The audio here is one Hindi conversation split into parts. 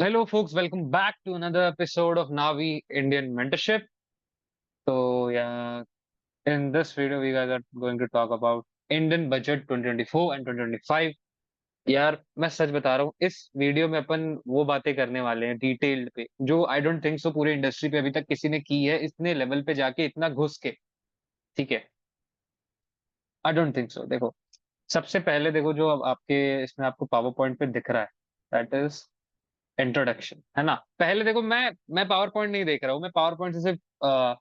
Hello, folks. Welcome back to another episode of Navi Indian Mentorship. So, yeah, in this video, we guys are going to talk about Indian budget 2024 and 2025. यार मैं सच बता रहा हूँ, इस वीडियो में अपन वो बातें करने वाले हैं डिटेल्ड पे जो आई डोंट थिंक सो पूरी इंडस्ट्री पे अभी तक किसी ने की है इतने लेवल पे जाके इतना घुस के। ठीक है, आई डोंट थिंक सो। देखो, सबसे पहले देखो जो अब आपके इसमें आपको पावर पॉइंट पे दिख रहा है, दैट इज इंट्रोडक्शन, है ना। पहले देखो, मैं पावर पॉइंट नहीं देख रहा हूँ, मैं पावर पॉइंट से सिर्फ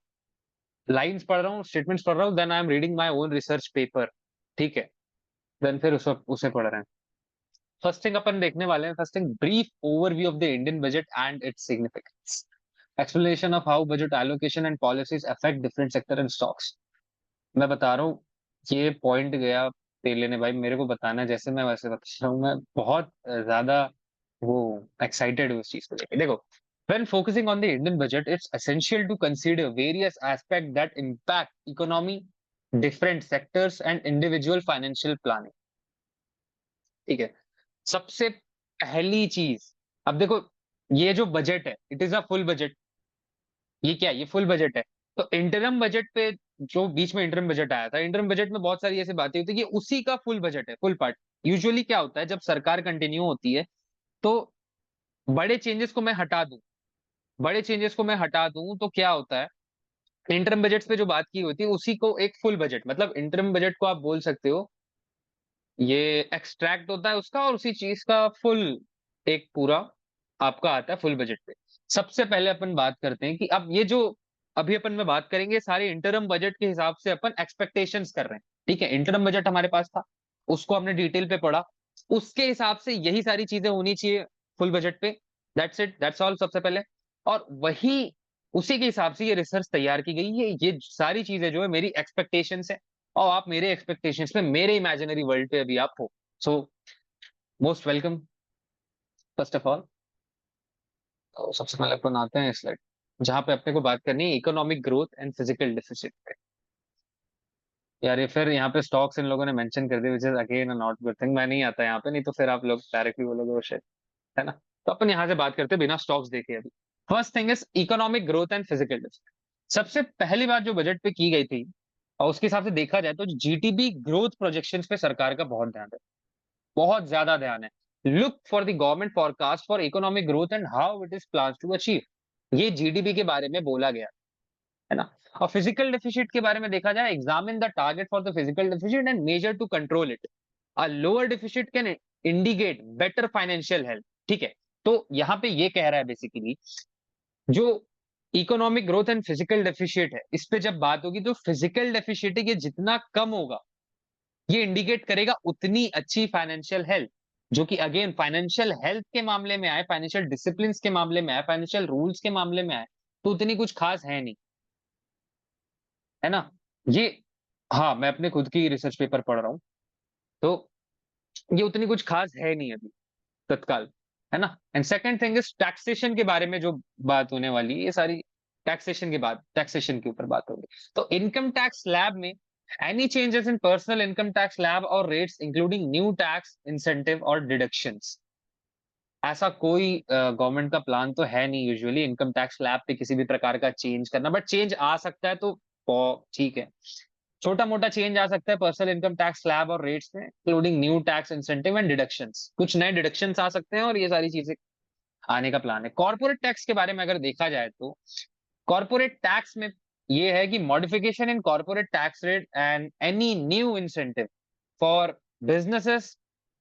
लाइंस पढ़ रहा हूँ, स्टेटमेंट्स पढ़ रहा हूँ, then I am reading my own research paper. ठीक है, देन फिर उसे पढ़ रहे हैं। फर्स्ट थिंग अपन देखने वाले हैं, first thing brief overview of the Indian budget and its significance, explanation of how budget allocation and policies affect different sector and stocks. मैं बता रहा हूँ, ये पॉइंट गया तेले ने भाई, मेरे को बताना है, जैसे मैं वैसे बता रहा हूँ। मैं बहुत ज्यादा वो एक्साइटेड हूँ इस चीज को लेके। देखो, when focusing on the Indian budget, it's essential to consider various aspects that impact economy, different sectors, and individual financial planning. ठीक है, सबसे पहली चीज, अब देखो, ये जो बजट है, it is a full budget. ये क्या है? ये फुल बजट है। तो इंटरम बजट पे, जो बीच में इंटरम बजट आया था, इंटरम बजट में बहुत सारी ऐसी बातें होती है, ये उसी का फुल बजट है, फुल पार्ट। यूजुअली क्या होता है, जब सरकार कंटिन्यू होती है तो बड़े चेंजेस को मैं हटा दूं, बड़े चेंजेस को मैं हटा दूं तो क्या होता है, इंटरम बजट्स पे जो बात की होती है उसी को एक फुल बजट, मतलब इंटरम बजट को आप बोल सकते हो, ये एक्सट्रैक्ट होता है उसका और उसी चीज का फुल एक पूरा आपका आता है फुल बजट पे। सबसे पहले अपन बात करते हैं कि अब ये जो अभी अपन में बात करेंगे, सारे इंटरम बजट के हिसाब से अपन एक्सपेक्टेशंस कर रहे हैं। ठीक है, इंटरम बजट हमारे पास था, उसको हमने डिटेल पे पढ़ा, उसके हिसाब से यही सारी चीजें होनी चाहिए फुल बजट पे। दैट्स इट, दैट्स ऑल, सबसे पहले। और वही उसी के हिसाब से ये रिसर्च तैयार की गई है। ये सारी चीजें जो है मेरी एक्सपेक्टेशंस है, और आप मेरे एक्सपेक्टेशंस में, मेरे इमेजिनरी वर्ल्ड पे अभी आप हो। So most welcome, first of all. तो सबसे पहले अपन आते हैं स्लाइड जहां पे अपने को बात करनी है economic growth and physical deficit पे। यार ये फिर यहाँ पे स्टॉक्स इन लोगों ने मेंशन कर दिया, which is again not good thing. मैं नहीं आता यहाँ पे, नहीं तो फिर आप लोग डायरेक्टली बोलोगे वो shit, है ना। तो अपन यहाँ से बात करते हैं बिना स्टॉक्स देखे अभी। First thing is economic growth and physical deficit. सबसे पहली बात जो बजट पे की गई थी, और उसके हिसाब से देखा जाए तो जीडीपी ग्रोथ प्रोजेक्शंस पे सरकार का बहुत ध्यान है, बहुत ज्यादा ध्यान है। Look for the government forecast for economic growth and how it is plan to achieve. ये जीडीपी के बारे में बोला गया है ना। और फिजिकल डेफिसिट के बारे में देखा जाए, examine the target for the fiscal deficit and measure to control it. A lower deficit can indicate better financial health. ठीक है, तो यहाँ पे ये कह रहा है बेसिकली, जो economic growth and physical deficit है, इस पे जब बात होगी तो फिजिकल डेफिशिएट ये जितना कम होगा, ये इंडिकेट करेगा उतनी अच्छी फाइनेंशियल हेल्थ। जो कि अगेन फाइनेंशियल हेल्थ के मामले में आए, फाइनेंशियल डिसिप्लिन के मामले में आए, फाइनेंशियल रूल्स के मामले में आए, तो उतनी कुछ खास है नहीं, है ना। ये, हाँ, मैं अपने खुद की रिसर्च पेपर पढ़ रहा हूँ, तो ये उतनी कुछ खास है नहीं अभी तत्काल, है ना। And second thing is taxation के बारे में जो बात होने वाली है, ये सारी टैक्सेशन के बाद, टैक्सेशन के ऊपर बात होगी। तो इनकम टैक्स स्लैब में any changes in personal income tax slab और rates including new tax incentive और डिडक्शंस, ऐसा कोई गवर्नमेंट का प्लान तो है नहीं यूजुअली इनकम टैक्स स्लैब पे किसी भी प्रकार का चेंज करना, बट चेंज आ सकता है तो ठीक है, छोटा मोटा चेंज आ सकता है पर्सनल इनकम टैक्स स्लैब और रेट्स में, including new tax incentive and deductions, कुछ नए डिडक्शंस आ सकते हैं और ये सारी चीजें आने का प्लान है। कॉर्पोरेट टैक्स के बारे में अगर देखा जाए तो कॉर्पोरेट टैक्स में ये है कि modification in corporate tax rate and any new incentive for businesses,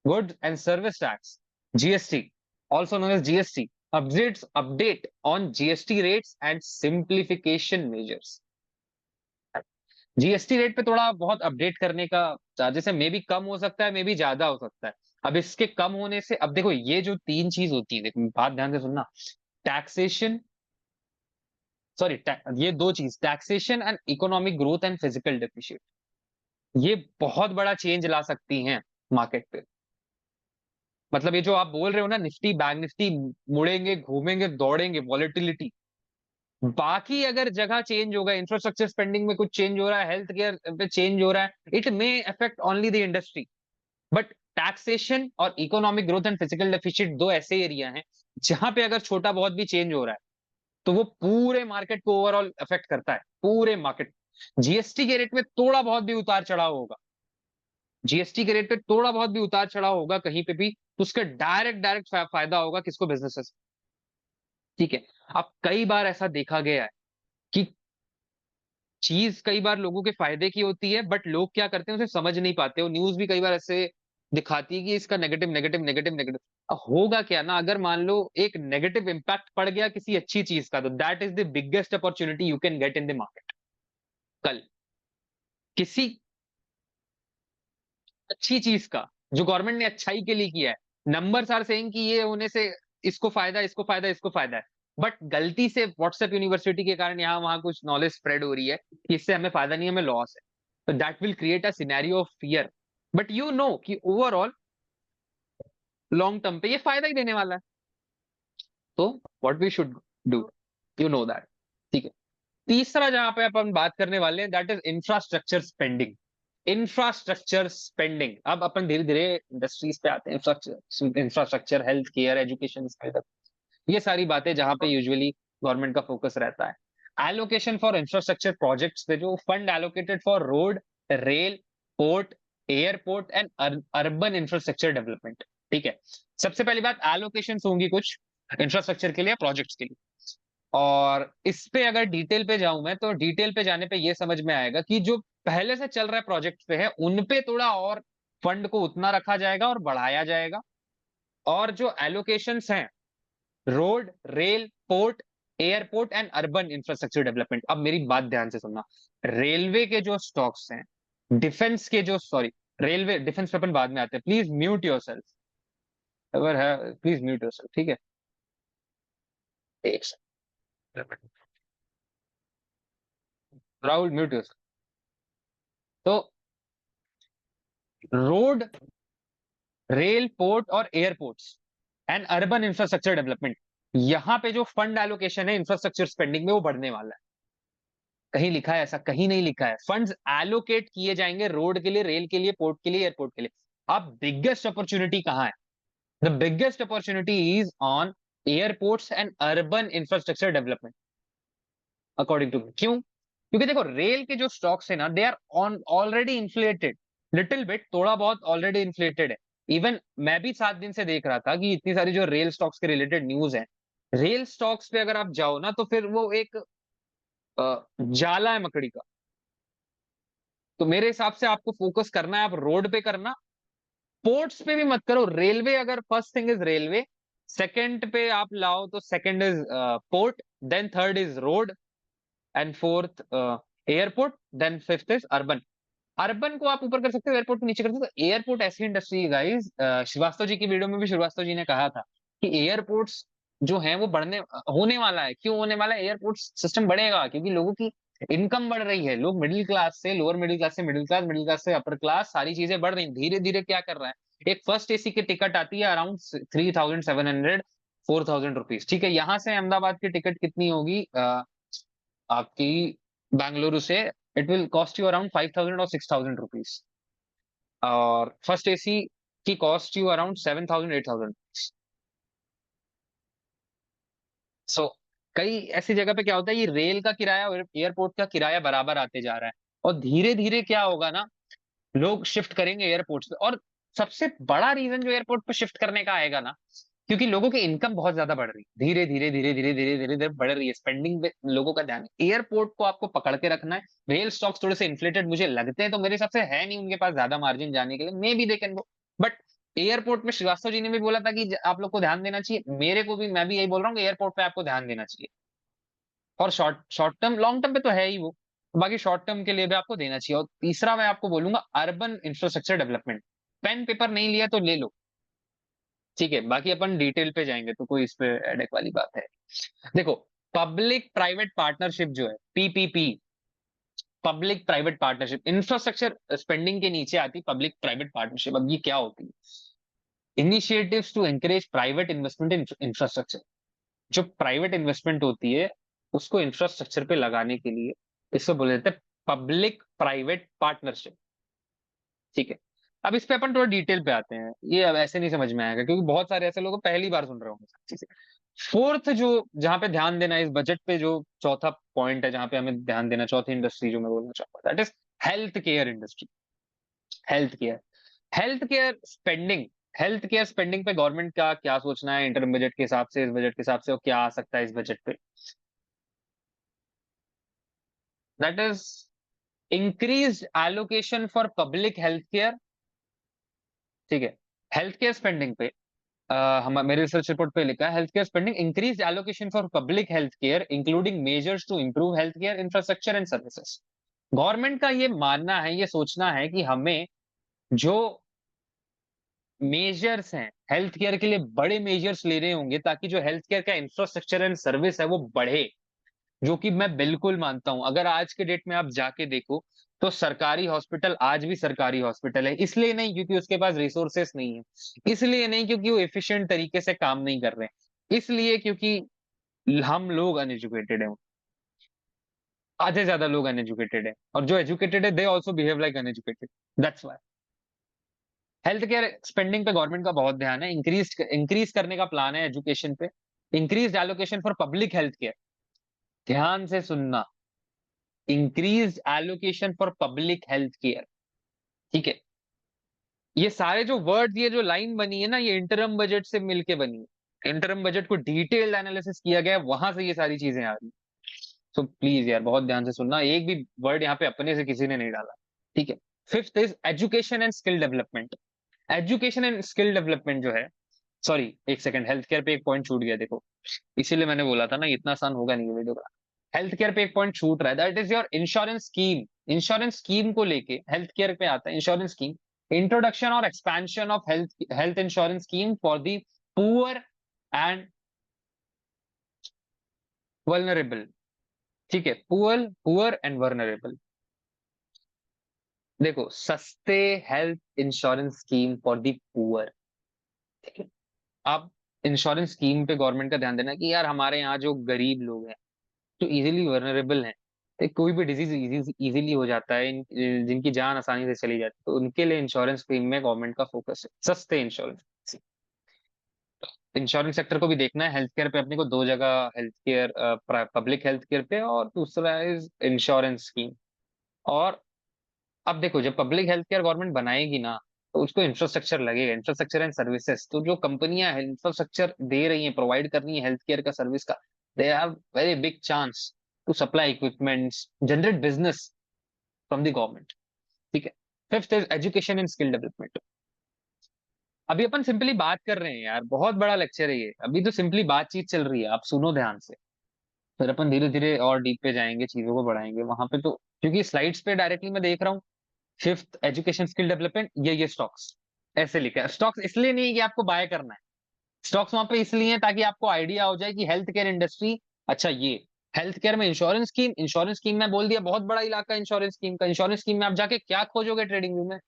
goods and service tax, GST, also known as GST, update on GST rates and simplification measures। GST rate पे थोड़ा बहुत अपडेट करने का चार्जेस है, मे बी कम हो सकता है, मे बी ज्यादा हो सकता है। अब इसके कम होने से, अब देखो ये जो तीन चीज होती है, देखो बात ध्यान से सुनना, टैक्सेशन, सॉरी, ये दो चीज, taxation and economic growth and physical deficit, ये बहुत बड़ा चेंज ला सकती हैं मार्केट पे। मतलब ये जो आप बोल रहे हो ना, निफ्टी बैंक निफ्टी मुड़ेंगे, घूमेंगे, दौड़ेंगे, वॉलेटिलिटी, बाकी अगर जगह चेंज होगा, इंफ्रास्ट्रक्चर स्पेंडिंग में कुछ चेंज हो रहा है, हेल्थ केयर पे चेंज हो रहा है, it may affect only the industry, but taxation और economic growth and physical deficit दो ऐसे एरिया हैं जहां पे अगर छोटा बहुत भी चेंज हो रहा है तो वो पूरे मार्केट को ओवरऑल अफेक्ट करता है, पूरे मार्केट। जीएसटी के रेट में थोड़ा बहुत भी उतार चढ़ाव होगा, जीएसटी के रेट पे थोड़ा बहुत भी उतार चढ़ाव होगा कहीं पे भी, तो उसका डायरेक्ट डायरेक्ट फायदा होगा किसको? बिजनेसेस। ठीक है। अब कई बार ऐसा देखा गया है कि चीज कई बार लोगों के फायदे की होती है बट लोग क्या करते हैं उसे समझ नहीं पाते हो। न्यूज भी कई बार ऐसे दिखाती है कि इसका नेगेटिव नेगेटिव नेगेटिव नेगेटिव। अब होगा क्या ना, अगर मान लो एक नेगेटिव इंपैक्ट पड़ गया किसी अच्छी चीज का, तो that is the biggest opportunity you can get in the market. कल किसी अच्छी चीज का जो गवर्नमेंट ने अच्छाई के लिए किया है, नंबर्स आर सेइंग कि ये होने से इसको फायदा, इसको फायदा, इसको फायदा है, बट गलती से व्हाट्सएप यूनिवर्सिटी के कारण यहाँ वहां कुछ नॉलेज स्प्रेड हो रही है कि इससे हमें फायदा नहीं, हमें लॉस है, तो that will create a scenario of fear. But you know कि ओवरऑल लॉन्ग टर्म पे ये फायदा ही देने वाला है, तो what we should do, you know that. ठीक है। तीसरा जहां पे अपन बात करने वाले हैं that is infrastructure spending. Infrastructure spending, अब अपन धीरे धीरे इंडस्ट्रीज पे आते हैं। Infrastructure, infrastructure, health care, education, ये सारी बातें जहां पे यूजुअली गवर्नमेंट का फोकस रहता है। एलोकेशन फॉर इंफ्रास्ट्रक्चर प्रोजेक्ट्स पे जो fund allocated for road, rail, port, airport and urban infrastructure development. ठीक है। सबसे पहली बात, एलोकेशन होंगी कुछ इंफ्रास्ट्रक्चर के लिए, प्रोजेक्ट्स के लिए। और इस पे अगर डिटेल पे जाऊं मैं, तो डिटेल पे जाने पे ये समझ में आएगा कि जो पहले से चल रहा है प्रोजेक्ट पे है उन पे थोड़ा और फंड को उतना रखा जाएगा और बढ़ाया जाएगा। और जो एलोकेशंस हैं, road, rail, port, airport and urban infrastructure development, अब मेरी बात ध्यान से सुनना। रेलवे के जो स्टॉक्स हैं, डिफेंस के जो, सॉरी, रेलवे डिफेंस पे अपन बाद में आते हैं, प्लीज म्यूट योरसेल्फ, अगर है प्लीज म्यूट योरसेल्फ, ठीक है? एक सेकंड, राहुल म्यूट योरसेल्फ। तो रोड, रेल, पोर्ट और airports and urban infrastructure development, यहां पे जो फंड एलोकेशन है इंफ्रास्ट्रक्चर स्पेंडिंग में वो बढ़ने वाला है। कहीं लिखा है ऐसा? कहीं नहीं लिखा है। फंड्स एलोकेट किए जाएंगे रोड के लिए, रेल के लिए, पोर्ट के लिए, एयरपोर्ट के लिए। अब बिगेस्ट अपॉर्चुनिटी कहां है? The biggest opportunity is on airports and urban infrastructure development, according to me. क्यों? क्योंकि देखो रेल के जो स्टॉक्स है ना, they are on already inflated, little bit, थोड़ा बहुत ऑलरेडी इन्फ्लेटेड है। इवन मैं भी 7 दिन से देख रहा था कि इतनी सारी जो रेल स्टॉक्स के रिलेटेड न्यूज है, रेल स्टॉक्स पे अगर आप जाओ ना तो फिर वो एक जाला है मकड़ी का। तो मेरे हिसाब से आपको फोकस करना है, आप रोड पे करना, पोर्ट्स पे भी मत करो। रेलवे, अगर first thing is railway, second पे आप लाओ तो second is port, then third is road and fourth airport, then fifth is urban. Urban को आप ऊपर कर सकते हो, एयरपोर्ट को नीचे कर सकते हो। एयरपोर्ट ऐसी इंडस्ट्री है गाइस, श्रीवास्तव जी की वीडियो में भी श्रीवास्तव जी ने कहा था कि एयरपोर्ट्स जो है वो बढ़ने होने वाला है। क्यों होने वाला है? एयरपोर्ट सिस्टम बढ़ेगा क्योंकि लोगों की इनकम बढ़ रही है। लोग मिडिल क्लास से लोअर मिडिल क्लास से मिडिल क्लास से अपर क्लास, सारी चीजें बढ़ रही। धीरे धीरे क्या कर रहा है, एक फर्स्ट एसी की टिकट आती है अराउंड 3700 4000 रुपीज। ठीक है। यहाँ से अहमदाबाद की टिकट कितनी होगी आपकी बेंगलुरु से? It will cost you around 5000 और 6000 रुपीज। और फर्स्ट एसी की कॉस्ट यू अराउंड 7000 8000। सो कई ऐसी जगह पे क्या होता है, ये रेल का किराया और एयरपोर्ट का किराया बराबर आते जा रहा है। और धीरे धीरे क्या होगा ना, लोग शिफ्ट करेंगे एयरपोर्ट पे। और सबसे बड़ा रीजन जो एयरपोर्ट पे शिफ्ट करने का आएगा ना, क्योंकि लोगों की इनकम बहुत ज्यादा बढ़ रही है, धीरे धीरे धीरे धीरे धीरे धीरे धीरे बढ़ रही है, स्पेंडिंग पे लोगों का ध्यान है। एयरपोर्ट को आपको पकड़ के रखना है। रेल स्टॉक्स थोड़े से इन्फ्लेटेड मुझे लगते हैं, तो मेरे हिसाब से है नहीं उनके पास ज्यादा मार्जिन जाने के लिए, may be they can go. But airport में श्रीवास्तव जी ने भी बोला था कि आप लोग को ध्यान देना चाहिए, मेरे को भी, मैं भी यही बोल रहा हूँ कि एयरपोर्ट पे आपको ध्यान देना चाहिए। और short short term, long term पे तो है ही वो, बाकी शॉर्ट टर्म के लिए भी आपको देना चाहिए। और तीसरा मैं आपको बोलूंगा urban infrastructure development. Pen paper नहीं लिया तो ले लो, ठीक है? बाकी अपन डिटेल पे जाएंगे तो कोई इस पे एडेक वाली बात है। देखो, पब्लिक प्राइवेट पार्टनरशिप जो है, PPP, public private partnership, infrastructure spending के नीचे आती पब्लिक प्राइवेट पार्टनरशिप। अब ये क्या होती है? Initiatives to encourage private investment in infrastructure. जो प्राइवेट इन्वेस्टमेंट होती है उसको इंफ्रास्ट्रक्चर पे लगाने के लिए, इसको बोले जाते हैं पब्लिक प्राइवेट पार्टनरशिप। ठीक है। अब इस पे अपन थोड़ा डिटेल पे आते हैं, ये अब ऐसे नहीं समझ में आएगा क्योंकि बहुत सारे ऐसे लोग पहली बार सुन रहे होंगे सब चीजें। फोर्थ जो जहां पे ध्यान देना है इस बजट पे, जो चौथा पॉइंट है जहां पे हमें ध्यान देना, चौथी इंडस्ट्री जो मैं बोलना चाहूंगा, that is health care industry. Health care, health care spending, health care spending पे गवर्नमेंट का क्या सोचना है इंटरम बजट के हिसाब से, इस बजट के हिसाब से, और क्या आ सकता है इस बजट पे। That is increase allocation for public health care. ठीक है, हेल्थ केयर स्पेंडिंग पे हम मेरे रिसर्च रिपोर्ट पे लिखा है, health care spending increase allocation for public health care including measures to improve health care infrastructure and services. Government का ये मानना है, ये सोचना है कि हमें जो मेजर्स हैं हेल्थ केयर के लिए, बड़े मेजर्स ले रहे होंगे ताकि जो हेल्थ केयर का इंफ्रास्ट्रक्चर एंड सर्विस है वो बढ़े। जो कि मैं बिल्कुल मानता हूं, अगर आज के डेट में आप जाके देखो तो सरकारी हॉस्पिटल आज भी सरकारी हॉस्पिटल है, इसलिए नहीं क्योंकि उसके पास रिसोर्सेस नहीं है, इसलिए नहीं क्योंकि वो एफिशिएंट तरीके से काम नहीं कर रहे हैं, इसलिए क्योंकि हम लोग अनएजुकेटेड हैं। आधे ज्यादा लोग अनएजुकेटेड है, और जो एजुकेटेड है they also behave like uneducated. That's why health care spending पे गवर्नमेंट का बहुत ध्यान है, इंक्रीज करने का प्लान है एजुकेशन पे, increase allocation for public health care. ध्यान से सुनना, increase allocation for public health care. ठीक है, ये सारे जो वर्ड, ये जो लाइन बनी है ना, ये इंटरम बजट से मिलके बनी है, इंटरम बजट को डिटेल्ड एनालिसिस किया गया है, वहां से ये सारी चीजें आ रही। तो प्लीज यार बहुत ध्यान से सुनना, एक भी वर्ड यहाँ पे अपने से किसी ने नहीं डाला। ठीक है, fifth is education and skill development. Education and skill development जो है, सॉरी एक सेकंड, हेल्थ केयर पे एक पॉइंट छूट गया देखो, इसीलिए मैंने बोला था ना इतना आसान होगा नहीं ये वीडियो का। हेल्थ केयर पे एक पॉइंट छूट रहा है, that is your insurance scheme. Insurance scheme को लेके हेल्थ केयर पे आता है इंश्योरेंस स्कीम, इंट्रोडक्शन और expansion of health health insurance scheme for the poor and vulnerable. ठीक है, पुअर पुअर एंड वल्नरेबल। देखो, सस्ते health insurance scheme for the poor. ठीक है, आप इंश्योरेंस स्कीम पे गवर्नमेंट का ध्यान देना कि यार हमारे यहाँ जो गरीब लोग हैं, जो इजीली वर्नरेबल हैं, तो कोई भी डिजीज इजीली हो जाता है, जिनकी जान आसानी से चली जाती है, तो उनके लिए इंश्योरेंस स्कीम में गवर्नमेंट का फोकस है, सस्ते इंश्योरेंस। इंश्योरेंस सेक्टर को भी देखना है, हेल्थ केयर पे अपने को दो जगह, health care public health care पे, और दूसरा इज इंश्योरेंस स्कीम। और अब देखो, जब पब्लिक हेल्थ केयर गवर्नमेंट बनाएगी ना, तो उसको इंफ्रास्ट्रक्चर लगेगा, इंफ्रास्ट्रक्चर एंड सर्विसेज। तो जो कंपनियां इंफ्रास्ट्रक्चर दे रही हैं, प्रोवाइड कर रही हैं हेल्थ केयर का सर्विस का, they have very big chance to supply equipments, generate business from the government. ठीक है, fifth is education and skill development. अभी अपन सिंपली बात कर रहे हैं यार, बहुत बड़ा लेक्चर है ये, अभी तो सिंपली बातचीत चल रही है, आप सुनो ध्यान से, फिर अपन धीरे धीरे और डीप पे जाएंगे, चीजों को बढ़ाएंगे वहां पे। तो क्योंकि स्लाइड्स पे डायरेक्टली मैं देख रहा हूँ, फिफ्थ एजुकेशन स्किल डेवलपमेंट, ये स्टॉक्स ऐसे लिखा है। स्टॉक्स इसलिए नहीं कि आपको बाय करना है, स्टॉक्स वहां पे इसलिए है ताकि आपको आइडिया हो जाए कि हेल्थ केयर इंडस्ट्री, अच्छा ये हेल्थ केयर में इंश्योरेंस स्कीम, इंश्योरेंस स्कीम में बोल दिया बहुत बड़ा इलाका इंश्योरेंस स्कीम का, इंश्योरेंस स्कीम में आप जाके क्या खोजोगे ट्रेडिंग व्यू में।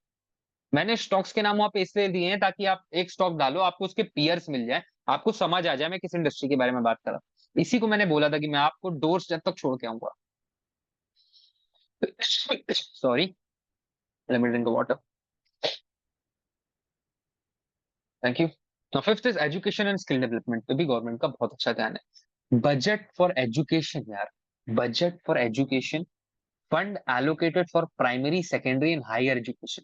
मैंने स्टॉक्स के नाम वहां पे इसलिए दिए हैं ताकि आप एक स्टॉक डालो, आपको उसके पीयर्स मिल जाए, आपको समझ आ जाए मैं किस इंडस्ट्री के बारे में बात कर रहा हूँ। इसी को मैंने बोला था कि मैं आपको डोर स्टेप तक छोड़ के आऊंगा। Sorry, let me drink water. Thank you. Now, fifth is education and skill development पे भी गवर्नमेंट का बहुत अच्छा ध्यान है। बजट फॉर एजुकेशन यार, budget for education, fund allocated for primary secondary and higher education.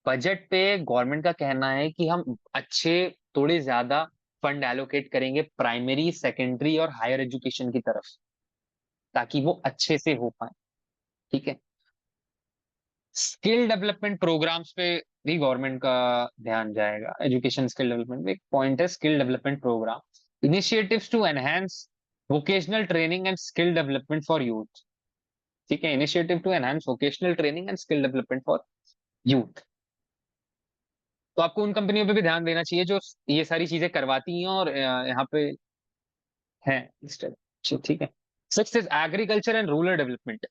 Budget पे गवर्नमेंट का कहना है कि हम अच्छे, थोड़े ज्यादा फंड एलोकेट करेंगे प्राइमरी सेकेंडरी और हायर एजुकेशन की तरफ, ताकि वो अच्छे से हो पाए। ठीक है, स्किल डेवलपमेंट प्रोग्राम्स पे भी गवर्नमेंट का ध्यान जाएगा। एजुकेशन स्किल डेवलपमेंट में एक पॉइंट है, skill development programme initiatives to enhance vocational training and skill development for youth. ठीक है, initiative to enhance vocational training and skill development for youth. तो आपको उन कंपनियों पे भी ध्यान देना चाहिए जो ये सारी चीजें करवाती हैं और यहाँ पे है listed। ठीक है, six is agriculture and rural development.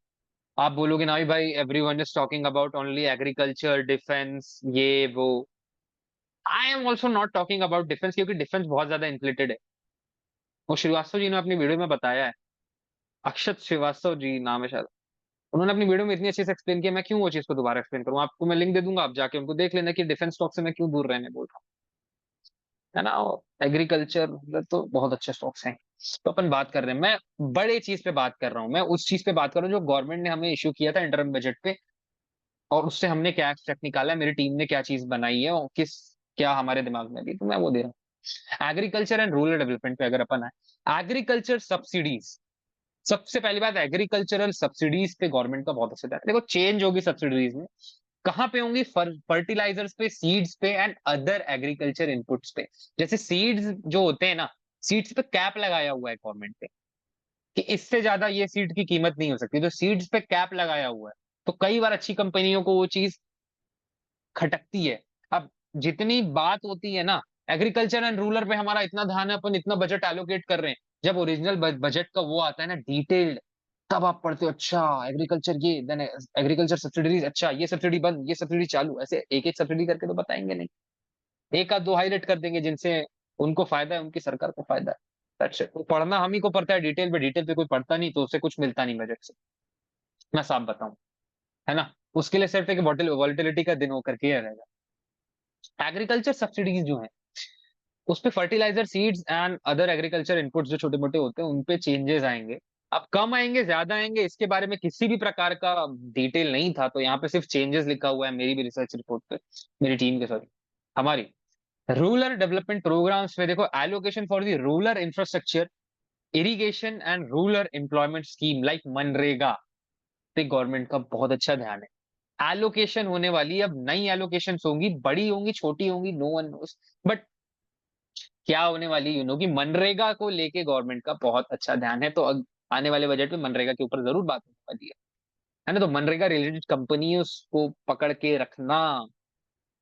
आप बोलोगे ना भाई everyone is talking about only agriculture defence ये वो, I am also not talking about defence, क्योंकि डिफेंस बहुत ज्यादा इन्फ्लेटेड है। वो श्रीवास्तव जी ने अपनी वीडियो में बताया है, अक्षत श्रीवास्तव जी नाम है शायद, उन्होंने अपनी वीडियो में इतनी अच्छे से एक्सप्लेन किया, मैं क्यों वो चीज को दोबारा एक्सप्लेन करूँ? आपको मैं लिंक दे दूंगा, आप जाके उनको देख लेना कि डिफेंस स्टॉक से मैं क्यों दूर रहने बोल रहा हूँ, है ना? एग्रीकल्चर तो बहुत अच्छे स्टॉक्स हैं। तो अपन बात कर रहे हैं, मैं बड़े चीज पे बात कर रहा हूँ, मैं उस चीज पे बात कर रहा हूँ जो गवर्नमेंट ने हमें इश्यू किया था इंटरम बजट पे, और उससे हमने क्या एक्सट्रैक्ट निकाला है, मेरी टीम ने क्या चीज बनाई है और किस क्या हमारे दिमाग में भी, तो मैं वो दे रहा हूँ। एग्रीकल्चर एंड रूरल डेवलपमेंट पे अगर अपन है, एग्रीकल्चर सब्सिडीज, सबसे पहली बात, एग्रीकल्चरल सब्सिडीज पे गवर्नमेंट का बहुत अच्छा ध्यान है। देखो चेंज होगी सब्सिडीज में, कहाँ पे होंगी? फर्टिलाइजर्स पे, सीड्स पे एंड अदर एग्रीकल्चर इनपुट्स पे। जैसे सीड्स जो होते हैं ना, सीड्स पे कैप लगाया हुआ है गवर्नमेंट पे कि इससे ज्यादा ये सीड की कीमत नहीं हो सकती, तो सीड्स पे कैप लगाया हुआ है। तो कई बार अच्छी कंपनियों को वो चीज खटकती है। अब जितनी बात होती है ना, एग्रीकल्चर एंड रूरल पे हमारा इतना ध्यान है, अपन इतना बजट एलोकेट कर रहे हैं, जब ओरिजिनल बजट का वो आता है ना डिटेल्ड, तब आप पढ़ते हो अच्छा एग्रीकल्चर ये, देन एग्रीकल्चर सब्सिडीज, अच्छा ये सब्सिडी बंद, ये सब्सिडी चालू, ऐसे एक एक सब्सिडी करके तो बताएंगे नहीं, एक आध दो हाईलाइट कर देंगे जिनसे उनको फायदा है, उनकी सरकार को फायदा है। That's it। तो पढ़ना हम ही को पड़ता है डिटेल पे कोई पढ़ता नहीं, तो उससे कुछ मिलता नहीं बजट से, मैं साफ बताऊं, है ना? उसके लिए सिर्फ एक वॉलिटिलिटी का दिन होकर के रहेगा। एग्रीकल्चर सब्सिडीज जो है, उस पे fertiliser, seeds and other agriculture inputs जो छोटे मोटे होते हैं, उन पे चेंजेस आएंगे। अब कम आएंगे ज्यादा आएंगे इसके बारे में किसी भी प्रकार का डिटेल नहीं था, तो यहाँ पे सिर्फ चेंजेस लिखा हुआ है मेरी भी रिसर्च रिपोर्ट पे, मेरी टीम के, सॉरी हमारी। रूरल डेवलपमेंट प्रोग्राम्स में देखो, allocation for the rural infrastructure, irrigation and rural employment scheme like MNREGA पे गवर्नमेंट का बहुत अच्छा ध्यान है। एलोकेशन होने वाली, अब नई एलोकेशन होंगी, बड़ी होंगी छोटी होंगी, नो वन नोस, बट क्या होने वाली कि मनरेगा को लेके गवर्नमेंट का बहुत अच्छा ध्यान है। तो आने वाले बजट में मनरेगा के ऊपर जरूर बात होने वाली है ना? तो मनरेगा रिलेटेड कंपनियों को पकड़ के रखना,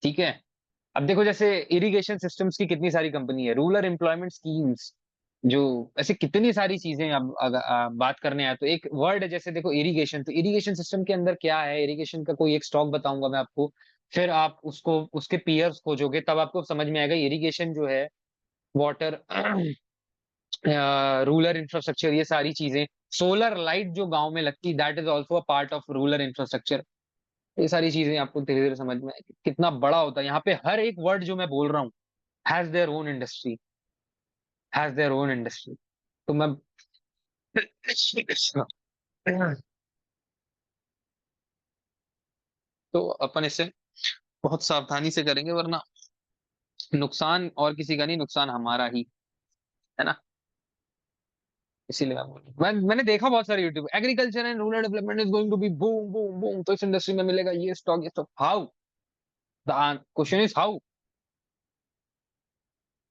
ठीक है? अब देखो जैसे इरिगेशन सिस्टम्स की कितनी सारी कंपनी है, रूरल एम्प्लॉयमेंट स्कीम्स, जो ऐसे कितनी सारी चीजें। अब अगर बात करने आए तो एक वर्ड है, जैसे देखो इरिगेशन, तो इरिगेशन सिस्टम के अंदर क्या है, इरिगेशन का कोई एक स्टॉक बताऊंगा मैं आपको, फिर आप उसको उसके पीयर्स खोजोगे, तब आपको समझ में आएगा इरिगेशन जो है, वाटर, रूरल इंफ्रास्ट्रक्चर, ये सारी चीजें, सोलर लाइट जो गांव में लगती, that is also a part of rural infrastructure. ये सारी चीजें आपको धीरे धीरे समझ में आएगी कितना बड़ा होता है। यहाँ पे हर एक वर्ड जो मैं बोल रहा हूँ has their own industry, has their own industry. तो मैं तो अपन इसे बहुत सावधानी से करेंगे, वरना नुकसान और किसी का नहीं, नुकसान हमारा ही, है ना? इसीलिए मैं बोल रहा हूं। मैंने देखा बहुत सारे YouTube, agriculture and rural development is going to be boom boom boom, तो इस इंडस्ट्री में मिलेगा ये स्टॉक, ये stock. How? The question is how.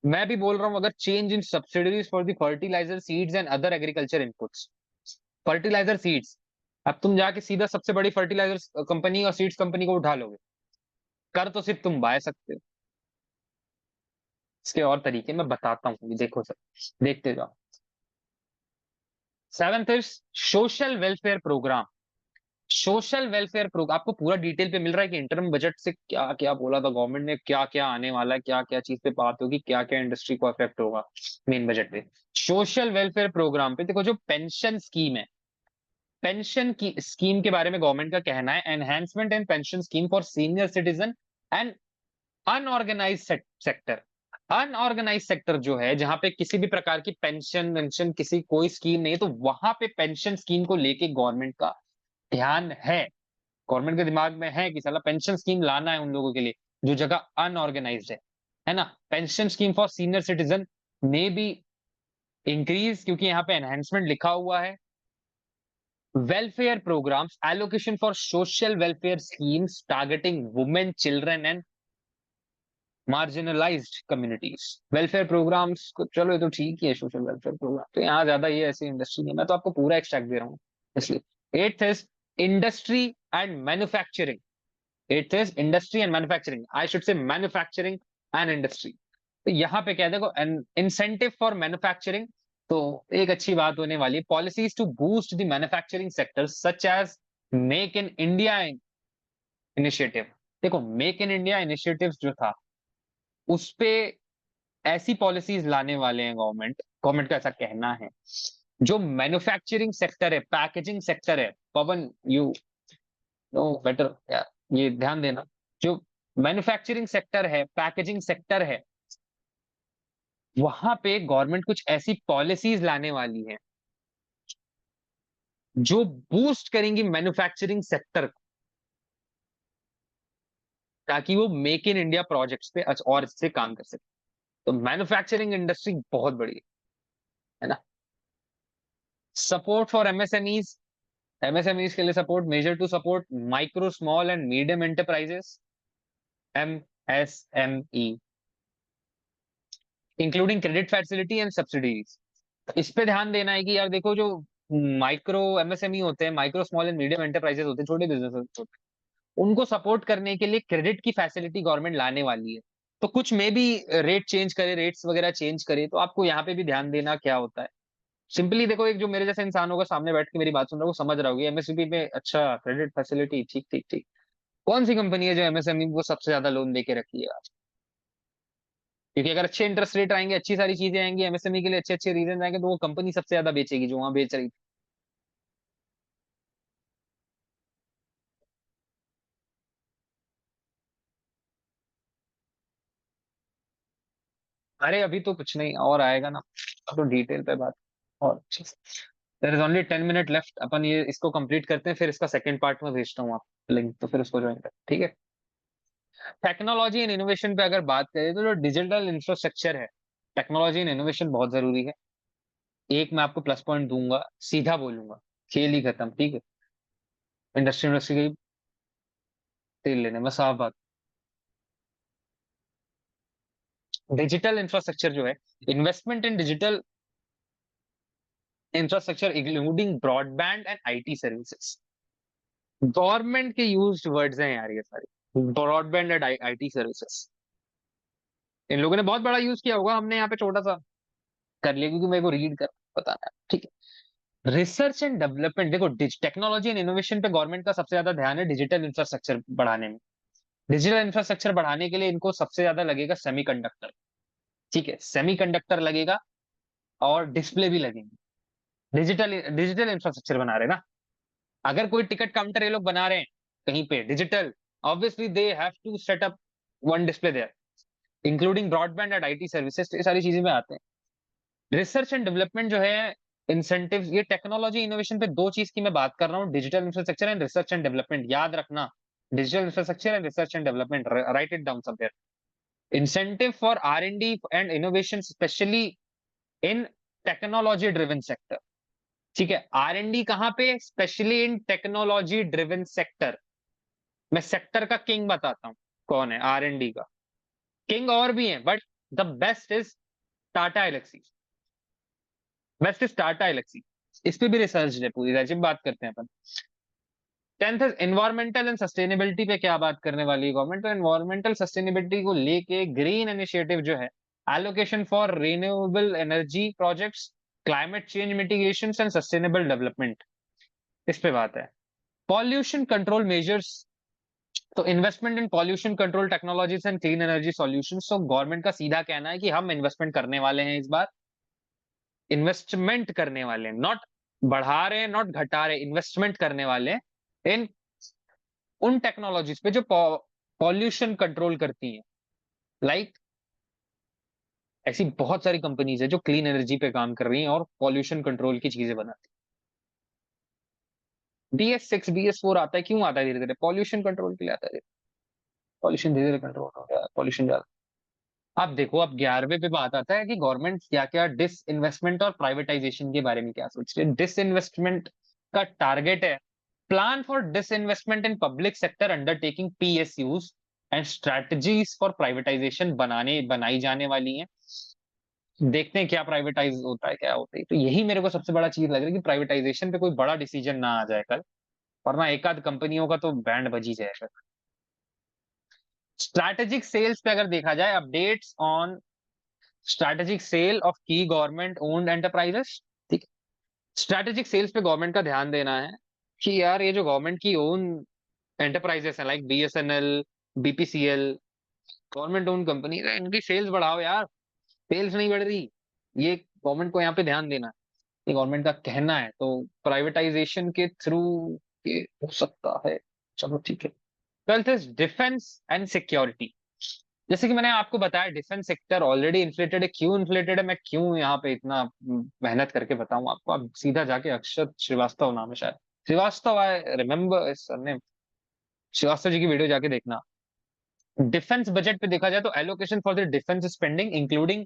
मैं भी बोल रहा हूँ, अगर change in subsidies for the fertiliser, seeds and other agriculture inputs, fertiliser seeds, अब तुम जाके सीधा सबसे बड़ी फर्टिलाइजर कंपनी और सीड्स कंपनी को उठा लोगे, कर तो सिर्फ तुम बाय सकते हो। इसके और तरीके मैं बताता हूँ, देखो सर, देखते जाओ। Seventh is social welfare programme. Social welfare programme आपको पूरा डिटेल पे मिल रहा है कि इंटर्म बजट से क्या क्या बोला था गवर्नमेंट ने, क्या क्या आने वाला है, क्या क्या चीज पे बात होगी, क्या क्या इंडस्ट्री को अफेक्ट होगा मेन बजट पे। सोशल वेलफेयर प्रोग्राम पे देखो, जो पेंशन स्कीम है, पेंशन की स्कीम के बारे में गवर्नमेंट का कहना है, enhancement and pension scheme for senior citizen and unorganised sector. Unorganised sector जो है, जहां पे किसी भी प्रकार की पेंशन वेंशन किसी कोई स्कीम नहीं है, तो वहां पे पेंशन स्कीम को लेके गवर्नमेंट का ध्यान है। गवर्नमेंट के दिमाग में है कि साला पेंशन स्कीम लाना है उन लोगों के लिए जो जगह अनऑर्गेनाइज्ड है ना? Pension scheme for senior citizen may be increase, क्योंकि यहाँ पे एनहेंसमेंट लिखा हुआ है। Welfare programmes, allocation for social welfare schemes targeting women, children and marginalised communities. Welfare programmes को चलो ये तो ठीक ही है, सोशल वेलफेयर प्रोग्राम तो यहाँ ज्यादा ये ऐसी इंडस्ट्री नहीं है, मैं तो आपको पूरा एक्सट्रैक्ट दे रहा हूँ इसलिए। Eighth is industry and manufacturing. It is industry and manufacturing, I should say manufacturing and industry. तो यहाँ पे क्या है देखो, इंसेंटिव फॉर मैन्युफैक्चरिंग, तो एक अच्छी बात होने वाली है। Policies to boost the manufacturing sector such as make in India initiative. देखो मेक इन इंडिया इनिशिएटिव जो था, उस पे ऐसी पॉलिसीज लाने वाले हैं गवर्नमेंट, गवर्नमेंट का ऐसा कहना है, जो मैन्युफैक्चरिंग सेक्टर है, पैकेजिंग सेक्टर है, पवन, यू नो बेटर यार, ये ध्यान देना, जो मैन्युफैक्चरिंग सेक्टर है, पैकेजिंग सेक्टर है, वहां पे गवर्नमेंट कुछ ऐसी पॉलिसीज लाने वाली है जो बूस्ट करेंगी मैन्युफैक्चरिंग सेक्टर को, ताकि वो मेक इन इंडिया प्रोजेक्ट्स पे और इससे काम कर सके। तो मैन्युफैक्चरिंग इंडस्ट्री बहुत बड़ी है ना। सपोर्ट फॉर एमएसएमईज, एमएसएमईज के लिए support, measure to support micro small and medium enterprises, MSME, including credit facility and subsidies. इस पे ध्यान देना है कि यार देखो, जो माइक्रो एमएसएमई होते हैं, micro small and medium enterprises होते हैं, छोटे बिजनेस होते हैं, उनको सपोर्ट करने के लिए क्रेडिट की फैसिलिटी गवर्नमेंट लाने वाली है। तो कुछ में भी रेट चेंज करे, रेट्स वगैरह चेंज करे, तो आपको यहाँ पे भी ध्यान देना क्या होता है। सिंपली देखो, एक जो मेरे जैसा इंसान होगा सामने बैठ के मेरी बात सुन रहा है, वो समझ रहा होगी एमएसएमई में, अच्छा क्रेडिट फैसिलिटी, ठीक ठीक ठीक। कौन सी कंपनी है जो एमएसएमई को सबसे ज्यादा लोन देके रखी है आज? क्योंकि अगर अच्छे इंटरेस्ट रेट आएंगे, अच्छी सारी चीजें आएंगी एमएसएमई के लिए, अच्छे अच्छे रीजन आएंगे, तो वो कंपनी सबसे ज्यादा बेचेगी जो वहां बेच रही। अरे अभी तो कुछ नहीं, और आएगा ना, अब तो डिटेल पे बात और अच्छे से। There is only 10 minute left, अपन ये इसको कंप्लीट करते हैं, फिर इसका सेकंड पार्ट में भेजता हूँ आप लिंक, तो फिर उसको ज्वाइन कर, ठीक है। टेक्नोलॉजी एंड इनोवेशन पे अगर बात करें, तो जो डिजिटल इंफ्रास्ट्रक्चर है, टेक्नोलॉजी एंड इनोवेशन बहुत जरूरी है। एक मैं आपको प्लस पॉइंट दूंगा, सीधा बोलूंगा, खेल ही खत्म, ठीक है। इंडस्ट्री इंडस्ट्री की तेल लेने में साफ बात। डिजिटल इंफ्रास्ट्रक्चर जो है, investment in digital infrastructure including broadband and IT services. Government के यूज्ड वर्ड्स हैं यार ये सारे, ब्रॉडबैंड एंड आईटी सर्विसेज। इन लोगों ने बहुत बड़ा यूज किया होगा, हमने यहाँ पे छोटा सा कर लिया क्योंकि मेरे को रीड कर बताना है, ठीक है। रिसर्च एंड डेवलपमेंट, देखो टेक्नोलॉजी एंड इनोवेशन पे गवर्नमेंट का सबसे ज्यादा ध्यान है डिजिटल इंफ्रास्ट्रक्चर बढ़ाने में। डिजिटल इंफ्रास्ट्रक्चर बढ़ाने के लिए इनको सबसे ज्यादा लगेगा सेमीकंडक्टर, ठीक है, सेमीकंडक्टर लगेगा, और डिस्प्ले भी लगेंगे। डिजिटल डिजिटल इंफ्रास्ट्रक्चर बना रहे हैं ना, अगर कोई टिकट काउंटर ये लोग बना रहे हैं कहीं पे digital, obviously they have to set up one display there, including broadband and IT services, ये सारी चीजें में आते हैं। रिसर्च एंड डेवलपमेंट जो है, इंसेंटिव्स, ये टेक्नोलॉजी इनोवेशन पे दो चीज की मैं बात कर रहा हूँ, digital infrastructure and research and development, याद रखना। Digital infrastructure and research and development, right it down somewhere. Incentive for R&D and innovation specially in technology driven sector, ठीक है। R&D कहाँ पे? Specially in technology driven sector. मैं सेक्टर का किंग बताता हूँ, कौन है R&D का किंग, और भी है but the best is Tata Elxsi. Best is Tata Elxsi, इस पे भी रिसर्च है पूरी, जब बात करते हैं अपन। 10th is environmental and sustainability पे क्या बात करने वाली है गवर्नमेंट, तो एनवायरमेंटल सस्टेनेबिलिटी को लेके ग्रीन इनिशिएटिव जो है, allocation for renewable energy projects, climate change mitigation and sustainable development, इस पे बात है। पॉल्यूशन कंट्रोल मेजर्स, तो investment in pollution control technologies and clean energy solutions, तो गवर्नमेंट का सीधा कहना है कि हम इन्वेस्टमेंट करने वाले हैं इस बार, इन्वेस्टमेंट करने वाले हैं, नॉट बढ़ा रहे हैं, नॉट घटा रहे, इन्वेस्टमेंट करने वाले हैं इन उन टेक्नोलॉजीज पे जो पॉल्यूशन कंट्रोल करती हैं। लाइक ऐसी बहुत सारी कंपनीज है जो क्लीन एनर्जी पे काम कर रही हैं और पॉल्यूशन कंट्रोल की चीजें बनाती हैं। BS6 BS4 आता है, क्यों आता है धीरे धीरे? पॉल्यूशन कंट्रोल के लिए आता है, पॉल्यूशन धीरे धीरे कंट्रोल हो गया, पॉल्यूशन ज्यादा। आप देखो, अब 11वें पे बात आता है कि गवर्नमेंट क्या क्या डिस इन्वेस्टमेंट और प्राइवेटाइजेशन के बारे में क्या सोच रही है। डिस इन्वेस्टमेंट का टारगेट है plan for disinvestment in public sector undertaking PSUs and strategies for privatisation बनाई जाने वाली हैं। देखते हैं क्या प्राइवेटाइज होता है, क्या होता है, तो यही मेरे को सबसे बड़ा चीज लग रही है कि प्राइवेटाइजेशन पे कोई बड़ा डिसीजन ना आ जाए कल, वरना एक आध कंपनियों का तो बैंड बज ही जाएगा। स्ट्रैटेजिक सेल्स पे अगर देखा जाए, updates on strategic sale of की गवर्नमेंट ओन्ड एंटरप्राइजेस, ठीक है। स्ट्रैटेजिक सेल्स पे गवर्नमेंट का ध्यान देना है कि यार ये जो गवर्नमेंट की ओन एंटरप्राइजेस है, like BSNL, BPCL, government own company, इनकी सेल्स बढ़ाओ यार, सेल्स नहीं बढ़ रही, ये गवर्नमेंट को यहाँ पे ध्यान देना है। ये गवर्नमेंट का कहना है, तो प्राइवेटाइजेशन के थ्रू ये हो सकता है। चलो ठीक है। Twelfth is defence and security. जैसे कि मैंने आपको बताया, डिफेंस सेक्टर ऑलरेडी इन्फ्लेटेड है। क्यों इन्फ्लेटेड है, मैं क्यों यहाँ पे इतना मेहनत करके बताऊं आपको? आप सीधा जाके अक्षत श्रीवास्तव नाम है शायद, श्रीवास्तव, आई रिमेम्बर इस सरनेम, श्रीवास्तव जी की वीडियो जाके देखना। डिफेंस बजट पे देखा जाए तो allocation for the defence spending including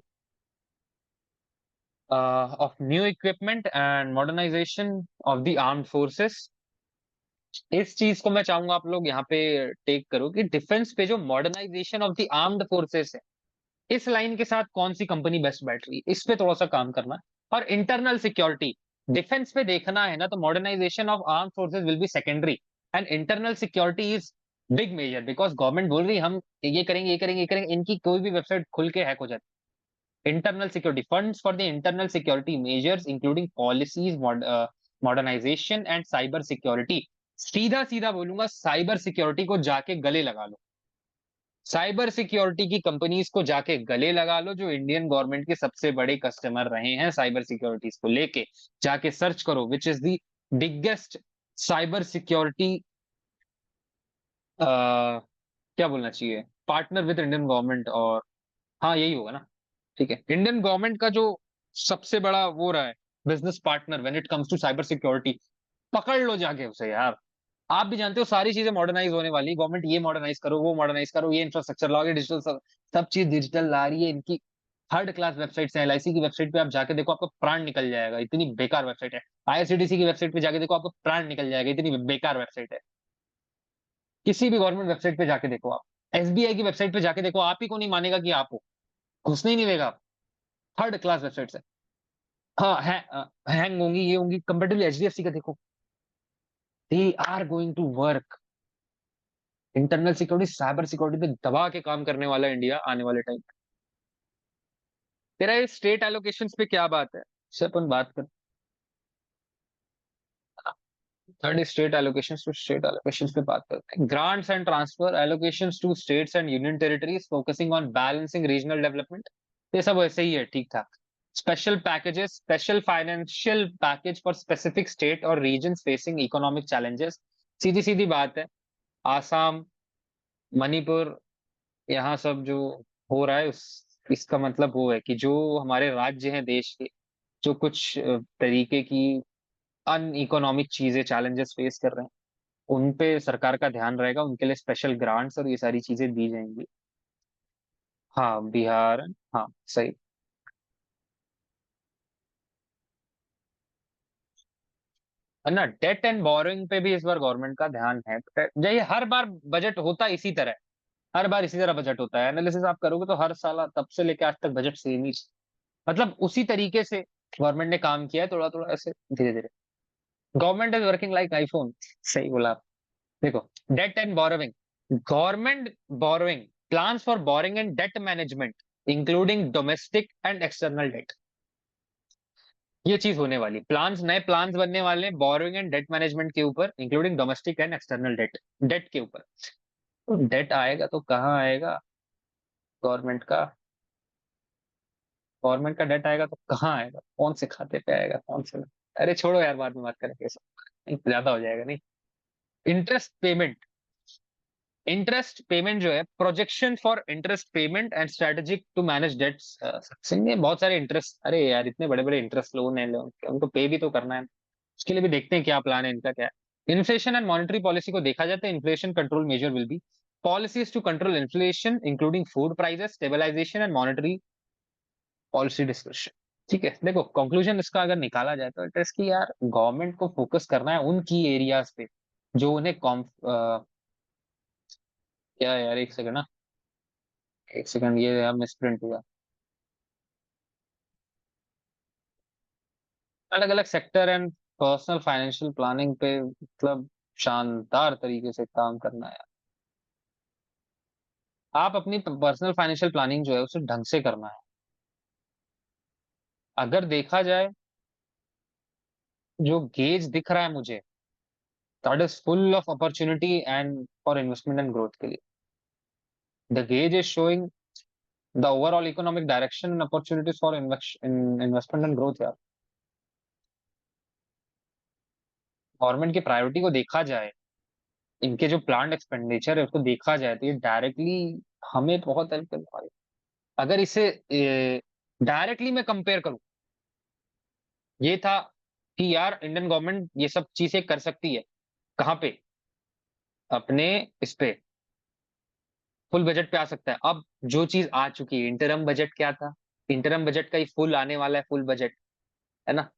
of new equipment and modernisation of the armed forces. इस चीज को मैं चाहूंगा आप लोग यहाँ पे टेक करो कि डिफेंस पे जो modernisation of the armed forces है, इस लाइन के साथ कौन सी कंपनी बेस्ट बैठ रही है, इस पे थोड़ा सा काम करना है। और इंटरनल सिक्योरिटी, डिफेंस पे देखना है ना, तो modernisation of arm forces will be secondary and internal security is big major, because government बोल रही है हम ये करेंगे, ये करेंगे, ये करेंगे, इनकी कोई भी वेबसाइट खुल के हैक हो जाती है। Internal security funds for the internal security measures including policies, modernisation and cyber security. सीधा सीधा बोलूंगा, साइबर सिक्योरिटी को जाके गले लगा लो। साइबर सिक्योरिटी की कंपनीज को जाके गले लगा लो, जो इंडियन गवर्नमेंट के सबसे बड़े कस्टमर रहे हैं साइबर सिक्योरिटीज को लेके। जाके सर्च करो which is the biggest cyber security, क्या बोलना चाहिए, पार्टनर विद इंडियन गवर्नमेंट, और हाँ यही होगा ना। ठीक है, इंडियन गवर्नमेंट का जो सबसे बड़ा वो रहा है business partner when it comes to cyber security, पकड़ लो जाके उसे यार। आप भी जानते हो सारी चीजें मॉडर्नाइज होने वाली, गवर्नमेंट ये मॉडर्नाइज करो, वो मॉडर्नाइज करो, ये इंफ्रास्ट्रक्चर लाओगे, डिजिटल सब चीज डिजिटल ला रही है। इनकी थर्ड क्लास वेबसाइट है। एलआईसी की वेबसाइट पे आप जाके देखो, आपको प्राण निकल जाएगा, इतनी बेकार वेबसाइट है। आईआरसीटीसी की वेबसाइट पे जाके देखो, आपको प्राण निकल जाएगा, इतनी बेकार वेबसाइट है। किसी भी गवर्नमेंट वेबसाइट पे जाके देखो आप, एसबीआई की वेबसाइट पे जाके देखो, आप ही को नहीं मानेगा कि आप हो, घुसने ही नहीं देगा आप। थर्ड क्लास वेबसाइट है। हाँ, हैंग होंगी, ये होंगी। कंपेरेटिवली एचडीएफसी का देखो, they are going to work. Internal security, cyber security पे दबा के काम करने वाला है इंडिया आने वाले टाइम। तेरा ये स्टेट एलोकेशंस पे क्या बात है, इससे अपन बात कर। Third state allocations, to state allocations पे बात करते हैं। Grants and transfer allocations to states and union territories focusing on balancing regional development. ये सब वैसे ही है, ठीक ठाक। Special packages, special financial package for specific state और रीजन फेसिंग इकोनॉमिक चैलेंजेस। सीधी सीधी बात है, आसाम, मणिपुर, यहाँ सब जो हो रहा है इसका मतलब वो है कि जो हमारे राज्य हैं देश के, जो कुछ तरीके की अन इकोनॉमिक चीजें, चैलेंजेस फेस कर रहे हैं, उन पे सरकार का ध्यान रहेगा, उनके लिए स्पेशल ग्रांट्स और ये सारी चीजें दी जाएंगी। हाँ, बिहार, हाँ सही। है ना, डेट एंड बोरोइंग पे भी इस बार गवर्नमेंट का ध्यान है। ये हर बार बजट होता इसी तरह, हर बार इसी तरह बजट होता है। एनालिसिस आप करोगे तो हर साल तब से लेकर आज तक बजट सेम ही, मतलब उसी तरीके से गवर्नमेंट ने काम किया है, थोड़ा थोड़ा ऐसे धीरे धीरे। Government is working like iPhone, सही बोला आप। देखो, debt and borrowing, government borrowing, plans for boring and debt management including domestic and external debt. ये चीज होने वाली, प्लान्स, नए प्लान्स बनने वाले हैं बोरोइंग एंड डेट मैनेजमेंट के ऊपर, including domestic and external debt, debt के ऊपर। डेट आएगा तो कहाँ आएगा गवर्नमेंट का, गवर्नमेंट का डेट आएगा तो कहाँ आएगा, कौन से खाते पे आएगा, कौन से। अरे छोड़ो यार, बाद में बात करेंगे सब, नहीं, ज्यादा हो जाएगा नहीं। इंटरेस्ट पेमेंट, इंटरेस्ट पेमेंट जो है, projection for interest payment and strategic to manage debts. में बहुत सारे इंटरेस्ट, अरे यार इतने बड़े बड़े इंटरेस्ट लोन है, उनको पे भी तो करना है। उसके लिए भी देखते हैं क्या प्लान है इनका, क्या है। इन्फ्लेशन एंड मॉनेटरी पॉलिसी को देखा जाता है, inflation control measure will be policies to control inflation including food prices, stabilisation and monetary policy discussion. ठीक है, देखो कंक्लूजन इसका अगर निकाला जाए तो इट इज कि यार गवर्नमेंट को फोकस करना है उन की एरियाज पे जो उन्हें क्या है यार, एक सेकंड ना, एक सेकंड, ये यार मिसप्रिंट हुआ। अलग अलग sector and personal financial planning पे, मतलब शानदार तरीके से काम करना है। आप अपनी पर्सनल फाइनेंशियल प्लानिंग जो है उसे ढंग से करना है। अगर देखा जाए, जो गेज दिख रहा है मुझे, that is full of opportunity and for investment and growth के लिए। The gauge is showing the overall economic direction and opportunities for investment and growth यार। गवर्नमेंट की प्रायोरिटी को देखा जाए, इनके जो प्लान्ड एक्सपेंडिचर है उसको देखा जाए तो ये डायरेक्टली हमें बहुत हेल्प कर पा रही है। अगर इसे डायरेक्टली मैं कंपेयर करूँ, ये था कि यार इंडियन गवर्नमेंट ये सब चीज़ें कर सकती है। कहाँ पे? अपने इस पे फुल बजट पे आ सकता है। अब जो चीज़ आ चुकी है, इंटरिम बजट क्या था? इंटरिम बजट का ही फुल आने वाला है फुल बजट, है ना?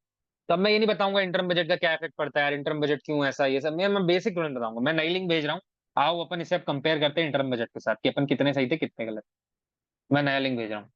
तब मैं ये नहीं बताऊँगा इंटरिम बजट का क्या इफेक्ट पड़ता है यार, इंटरिम बजट क्यों ऐसा ये सब मैं बेसिक तुरंत बताऊँगा। मैं नई लिंक भेज रहा हूँ। आओ अपन इसे अब कंपेयर करते हैं इंटरिम बजट के साथ कि अपन कितने सही थे, कितने गलत। मैं नया लिंक भेज रहा हूँ।